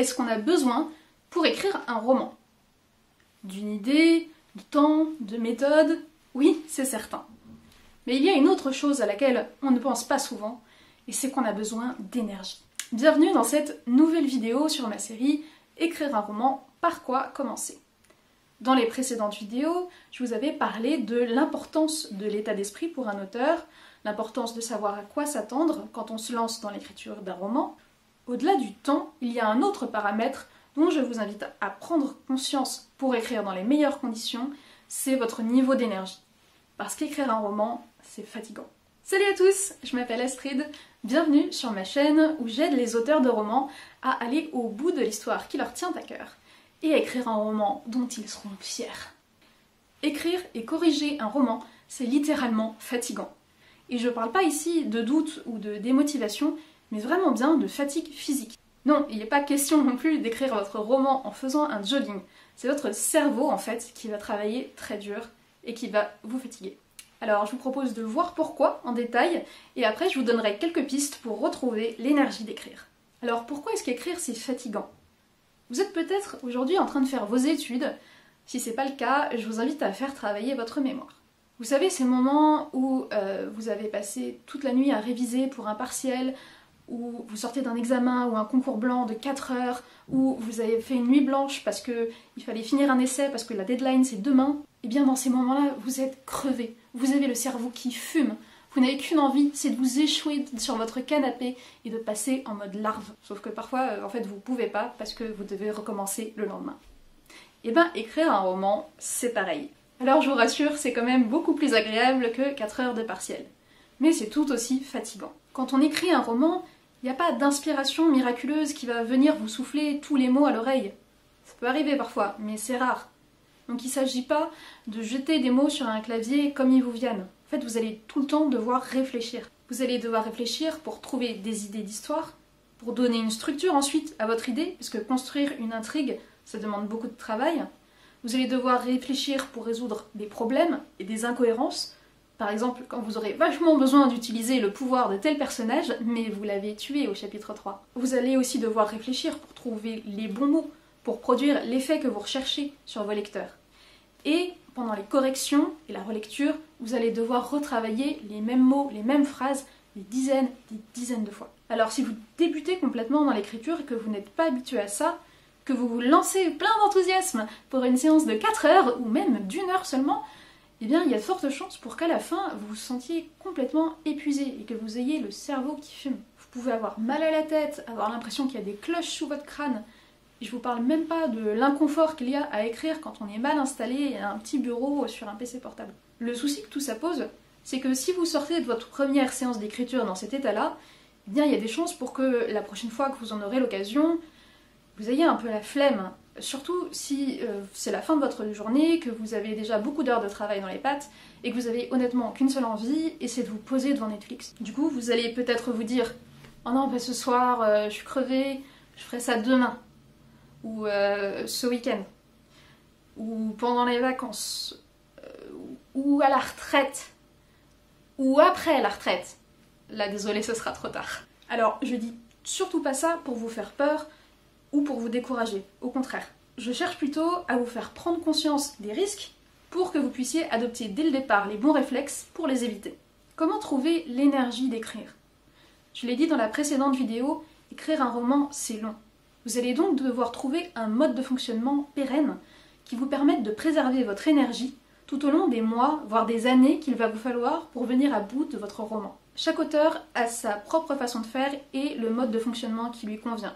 est-ce qu'on a besoin pour écrire un roman? D'une idée, de temps, de méthode? Oui, c'est certain. Mais il y a une autre chose à laquelle on ne pense pas souvent, et c'est qu'on a besoin d'énergie. Bienvenue dans cette nouvelle vidéo sur ma série Écrire un roman, par quoi commencer? Dans les précédentes vidéos, je vous avais parlé de l'importance de l'état d'esprit pour un auteur, l'importance de savoir à quoi s'attendre quand on se lance dans l'écriture d'un roman. Au-delà du temps, il y a un autre paramètre dont je vous invite à prendre conscience pour écrire dans les meilleures conditions, c'est votre niveau d'énergie. Parce qu'écrire un roman, c'est fatigant. Salut à tous, je m'appelle Astrid, bienvenue sur ma chaîne où j'aide les auteurs de romans à aller au bout de l'histoire qui leur tient à cœur et à écrire un roman dont ils seront fiers. Écrire et corriger un roman, c'est littéralement fatigant. Et je parle pas ici de doute ou de démotivation, mais vraiment bien de fatigue physique. Non, il n'est pas question non plus d'écrire votre roman en faisant un jogging. C'est votre cerveau en fait qui va travailler très dur et qui va vous fatiguer. Alors je vous propose de voir pourquoi en détail, et après je vous donnerai quelques pistes pour retrouver l'énergie d'écrire. Alors pourquoi est-ce qu'écrire c'est fatigant? Vous êtes peut-être aujourd'hui en train de faire vos études. Si c'est pas le cas, je vous invite à faire travailler votre mémoire. Vous savez, ces moments où vous avez passé toute la nuit à réviser pour un partiel, où vous sortez d'un examen ou un concours blanc de 4 heures, où vous avez fait une nuit blanche parce qu'il fallait finir un essai, parce que la deadline c'est demain, et bien dans ces moments-là, vous êtes crevé. Vous avez le cerveau qui fume. Vous n'avez qu'une envie, c'est de vous échouer sur votre canapé et de passer en mode larve. Sauf que parfois, en fait, vous pouvez pas parce que vous devez recommencer le lendemain. Et ben, écrire un roman, c'est pareil. Alors je vous rassure, c'est quand même beaucoup plus agréable que 4 heures de partiel. Mais c'est tout aussi fatigant. Quand on écrit un roman, il n'y a pas d'inspiration miraculeuse qui va venir vous souffler tous les mots à l'oreille. Ça peut arriver parfois, mais c'est rare. Donc il ne s'agit pas de jeter des mots sur un clavier comme ils vous viennent. En fait, vous allez tout le temps devoir réfléchir. Vous allez devoir réfléchir pour trouver des idées d'histoire, pour donner une structure ensuite à votre idée, parce que construire une intrigue, ça demande beaucoup de travail. Vous allez devoir réfléchir pour résoudre des problèmes et des incohérences. Par exemple, quand vous aurez vachement besoin d'utiliser le pouvoir de tel personnage, mais vous l'avez tué au chapitre 3. Vous allez aussi devoir réfléchir pour trouver les bons mots, pour produire l'effet que vous recherchez sur vos lecteurs. Et pendant les corrections et la relecture, vous allez devoir retravailler les mêmes mots, les mêmes phrases, des dizaines de fois. Alors si vous débutez complètement dans l'écriture et que vous n'êtes pas habitué à ça, que vous vous lancez plein d'enthousiasme pour une séance de 4 heures ou même d'1 heure seulement, eh bien il y a de fortes chances pour qu'à la fin vous vous sentiez complètement épuisé et que vous ayez le cerveau qui fume. Vous pouvez avoir mal à la tête, avoir l'impression qu'il y a des cloches sous votre crâne. Et je vous parle même pas de l'inconfort qu'il y a à écrire quand on est mal installé et à un petit bureau sur un PC portable. Le souci que tout ça pose, c'est que si vous sortez de votre première séance d'écriture dans cet état-là, eh bien il y a des chances pour que la prochaine fois que vous en aurez l'occasion, vous ayez un peu la flemme. Surtout si c'est la fin de votre journée, que vous avez déjà beaucoup d'heures de travail dans les pattes, et que vous avez honnêtement qu'une seule envie, et c'est de vous poser devant Netflix. Du coup, vous allez peut-être vous dire « Oh non, bah ce soir, je suis crevée, je ferai ça demain. » Ou ce week-end, ou pendant les vacances, ou à la retraite, ou après la retraite. Là, désolé, ce sera trop tard. Alors, je dis surtout pas ça pour vous faire peur ou pour vous décourager. Au contraire, je cherche plutôt à vous faire prendre conscience des risques pour que vous puissiez adopter dès le départ les bons réflexes pour les éviter. Comment trouver l'énergie d'écrire? Je l'ai dit dans la précédente vidéo, écrire un roman, c'est long. Vous allez donc devoir trouver un mode de fonctionnement pérenne qui vous permette de préserver votre énergie tout au long des mois, voire des années qu'il va vous falloir pour venir à bout de votre roman. Chaque auteur a sa propre façon de faire et le mode de fonctionnement qui lui convient.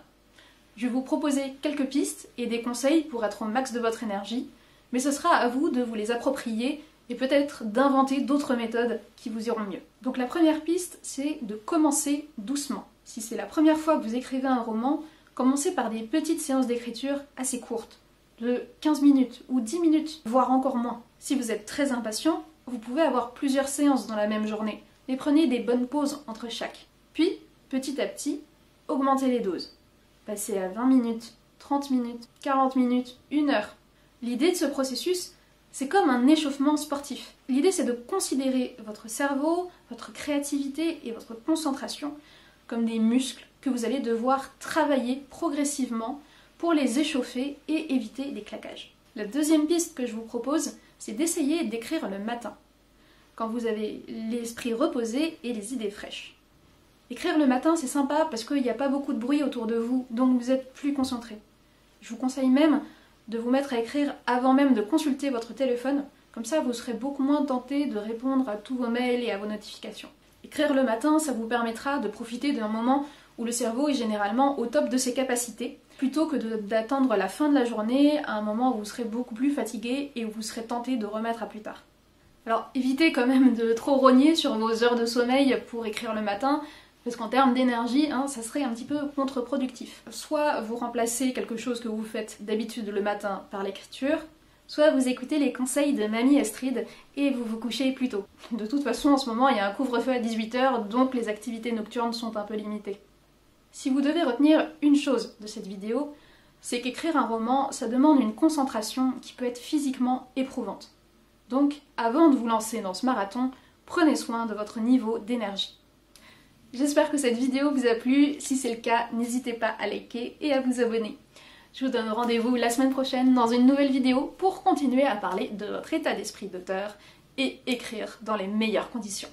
Je vais vous proposer quelques pistes et des conseils pour être au max de votre énergie, mais ce sera à vous de vous les approprier et peut-être d'inventer d'autres méthodes qui vous iront mieux. Donc la première piste, c'est de commencer doucement. Si c'est la première fois que vous écrivez un roman, commencez par des petites séances d'écriture assez courtes, de 15 minutes ou 10 minutes, voire encore moins. Si vous êtes très impatient, vous pouvez avoir plusieurs séances dans la même journée, mais prenez des bonnes pauses entre chaque. Puis, petit à petit, augmentez les doses. Passez à 20 minutes, 30 minutes, 40 minutes, 1 heure. L'idée de ce processus, c'est comme un échauffement sportif. L'idée, c'est de considérer votre cerveau, votre créativité et votre concentration comme des muscles que vous allez devoir travailler progressivement pour les échauffer et éviter les claquages. La deuxième piste que je vous propose, c'est d'essayer d'écrire le matin, quand vous avez l'esprit reposé et les idées fraîches. Écrire le matin, c'est sympa parce qu'il n'y a pas beaucoup de bruit autour de vous, donc vous êtes plus concentré. Je vous conseille même de vous mettre à écrire avant même de consulter votre téléphone, comme ça vous serez beaucoup moins tenté de répondre à tous vos mails et à vos notifications. Écrire le matin, ça vous permettra de profiter d'un moment où le cerveau est généralement au top de ses capacités, plutôt que d'attendre la fin de la journée, à un moment où vous serez beaucoup plus fatigué et où vous serez tenté de remettre à plus tard. Alors évitez quand même de trop rogner sur vos heures de sommeil pour écrire le matin, parce qu'en termes d'énergie, ça serait un petit peu contre-productif. Soit vous remplacez quelque chose que vous faites d'habitude le matin par l'écriture, soit vous écoutez les conseils de Mamie Astrid et vous vous couchez plus tôt. De toute façon, en ce moment, il y a un couvre-feu à 18 h, donc les activités nocturnes sont un peu limitées. Si vous devez retenir une chose de cette vidéo, c'est qu'écrire un roman, ça demande une concentration qui peut être physiquement éprouvante. Donc, avant de vous lancer dans ce marathon, prenez soin de votre niveau d'énergie. J'espère que cette vidéo vous a plu. Si c'est le cas, n'hésitez pas à liker et à vous abonner. Je vous donne rendez-vous la semaine prochaine dans une nouvelle vidéo pour continuer à parler de votre état d'esprit d'auteur et écrire dans les meilleures conditions.